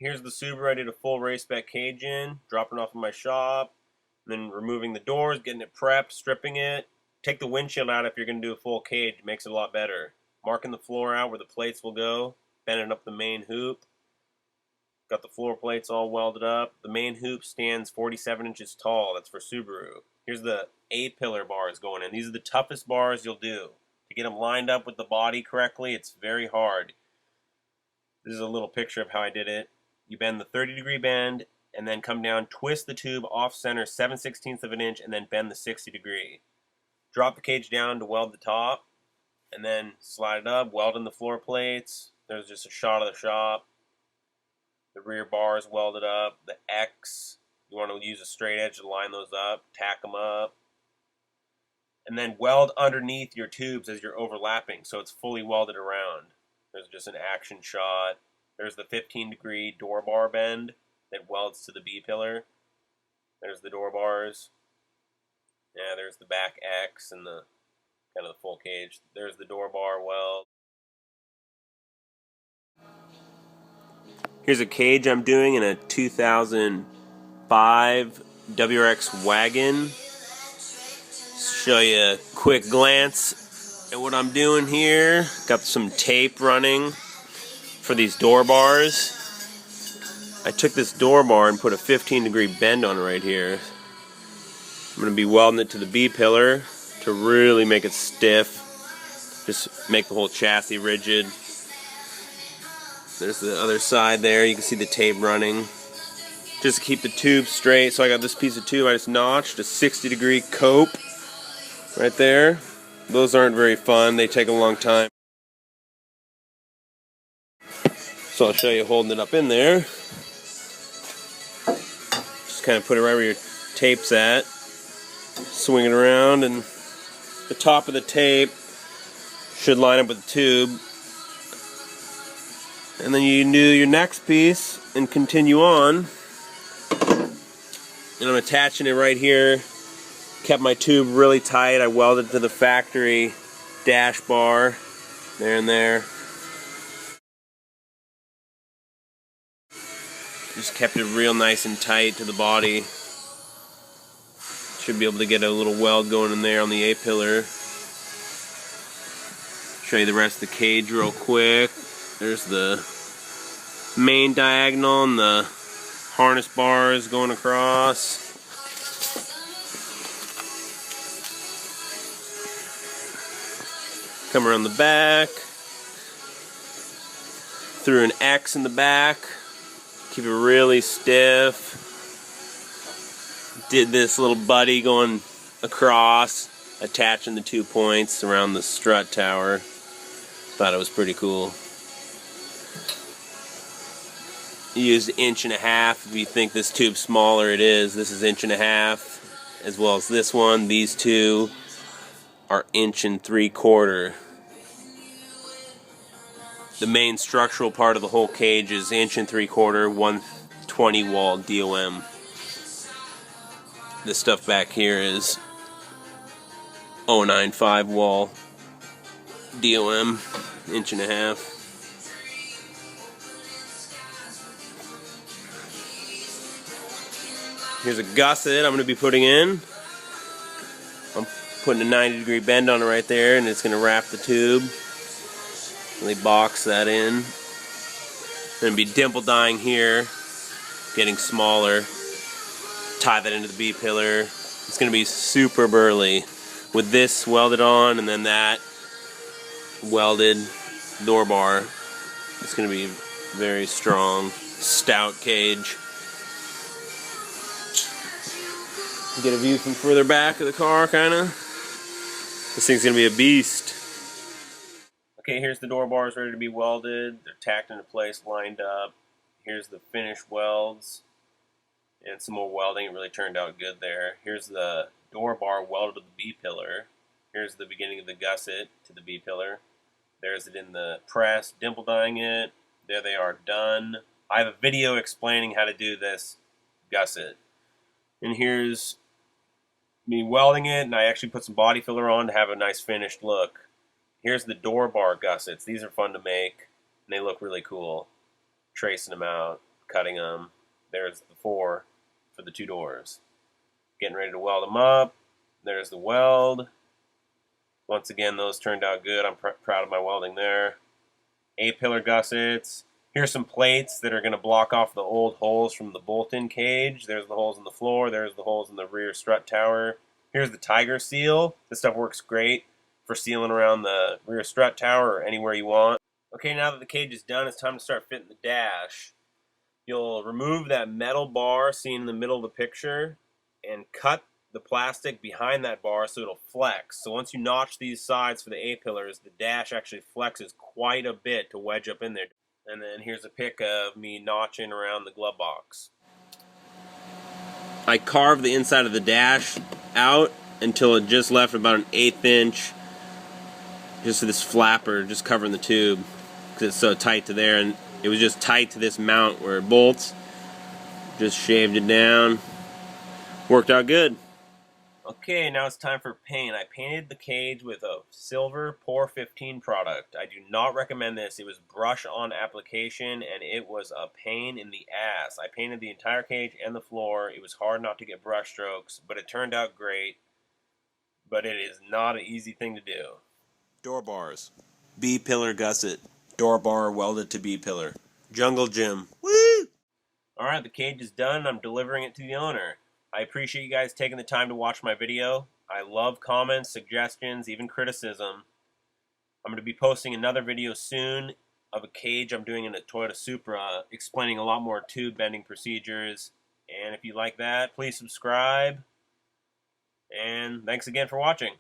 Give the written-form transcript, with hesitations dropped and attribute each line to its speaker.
Speaker 1: here's the Subaru. I did a full race spec cage in, dropping off in my shop, then removing the doors, getting it prepped, stripping it. Take the windshield out if you're going to do a full cage. It makes it a lot better. Marking the floor out where the plates will go, bending up the main hoop. Got the floor plates all welded up. The main hoop stands 47 inches tall. That's for Subaru. Here's the A-pillar bars going in. These are the toughest bars you'll do. To get them lined up with the body correctly, it's very hard. This is a little picture of how I did it. You bend the 30-degree bend, and then come down, twist the tube off center 7/16 of an inch, and then bend the 60-degree. Drop the cage down to weld the top, and then slide it up, weld in the floor plates. There's just a shot of the shop. The rear bars welded up. The X, you want to use a straight edge to line those up, tack them up. And then weld underneath your tubes as you're overlapping so it's fully welded around. There's just an action shot. There's the 15-degree door bar bend that welds to the B-pillar. There's the door bars. Yeah, there's the back X and the kind of the full cage. There's the door bar weld. Here's a cage I'm doing in a 2005 WRX Wagon. Show you a quick glance at what I'm doing here. Got some tape running for these door bars. I took this door bar and put a 15-degree bend on it right here. I'm going to be welding it to the B-pillar to really make it stiff. Just make the whole chassis rigid. There's the other side there. You can see the tape running. Just to keep the tube straight. So I got this piece of tube I just notched, a 60-degree cope right there. Those aren't very fun. They take a long time. So I'll show you holding it up in there. Just kind of put it right where your tape's at. Swing it around, and the top of the tape should line up with the tube. And then you do your next piece and continue on. And I'm attaching it right here. Kept my tube really tight. I welded to the factory dash bar there and there. Just kept it real nice and tight to the body. Should be able to get a little weld going in there on the A-pillar. Show you the rest of the cage real quick. There's the main diagonal and the harness bars going across. Come around the back. Through an X in the back. Keep it really stiff. Did this little buddy going across, attaching the 2 points around the strut tower. Thought it was pretty cool. You used 1.5 inches. If you think this tube's smaller, it is. This is 1.5 inches, as well as this one. These two are 1.75 inches. The main structural part of the whole cage is 1.75 inches, 120 wall DOM. This stuff back here is 0.95 wall DOM, 1.5 inches. Here's a gusset I'm going to be putting in. I'm putting a 90-degree bend on it right there, and it's going to wrap the tube. Really box that in. I'm going to be dimple dyeing here, getting smaller. Tie that into the B-pillar. It's going to be super burly. With this welded on and then that welded door bar, it's going to be very strong, stout cage. Get a view from further back of the car, kind of. This thing's going to be a beast. Okay, here's the door bars ready to be welded. They're tacked into place, lined up. Here's the finished welds. And some more welding. It really turned out good there. Here's the door bar welded to the B-pillar. Here's the beginning of the gusset to the B-pillar. There's it in the press, dimple dyeing it. There they are, done. I have a video explaining how to do this gusset. And here's me welding it, and I actually put some body filler on to have a nice finished look. Here's the door bar gussets. These are fun to make, and they look really cool. Tracing them out, cutting them. There's the 4 for the 2 doors. Getting ready to weld them up. There's the weld. Once again, those turned out good. I'm proud of my welding there. A-pillar gussets. Here's some plates that are going to block off the old holes from the bolt-in cage. There's the holes in the floor. There's the holes in the rear strut tower. Here's the Tiger seal. This stuff works great for sealing around the rear strut tower or anywhere you want. Okay, now that the cage is done, it's time to start fitting the dash. You'll remove that metal bar seen in the middle of the picture and cut the plastic behind that bar so it'll flex. So once you notch these sides for the A-pillars, the dash actually flexes quite a bit to wedge up in there. And then here's a pic of me notching around the glove box. I carved the inside of the dash out until it just left about an 1/8 inch, just this flapper just covering the tube because it's so tight to there, and it was just tight to this mount where it bolts. Just shaved it down. Worked out good. Okay, now it's time for paint. I painted the cage with a silver Pour 15 product. I do not recommend this. It was brush-on application, and it was a pain in the ass. I painted the entire cage and the floor. It was hard not to get brush strokes, but it turned out great. But it is not an easy thing to do. Door bars. B-pillar gusset. Door bar welded to B-pillar. Jungle Gym. Woo! Alright, the cage is done. I'm delivering it to the owner. I appreciate you guys taking the time to watch my video. I love comments, suggestions, even criticism. I'm going to be posting another video soon of a cage I'm doing in a Toyota Supra, explaining a lot more tube bending procedures. And if you like that, please subscribe. And thanks again for watching.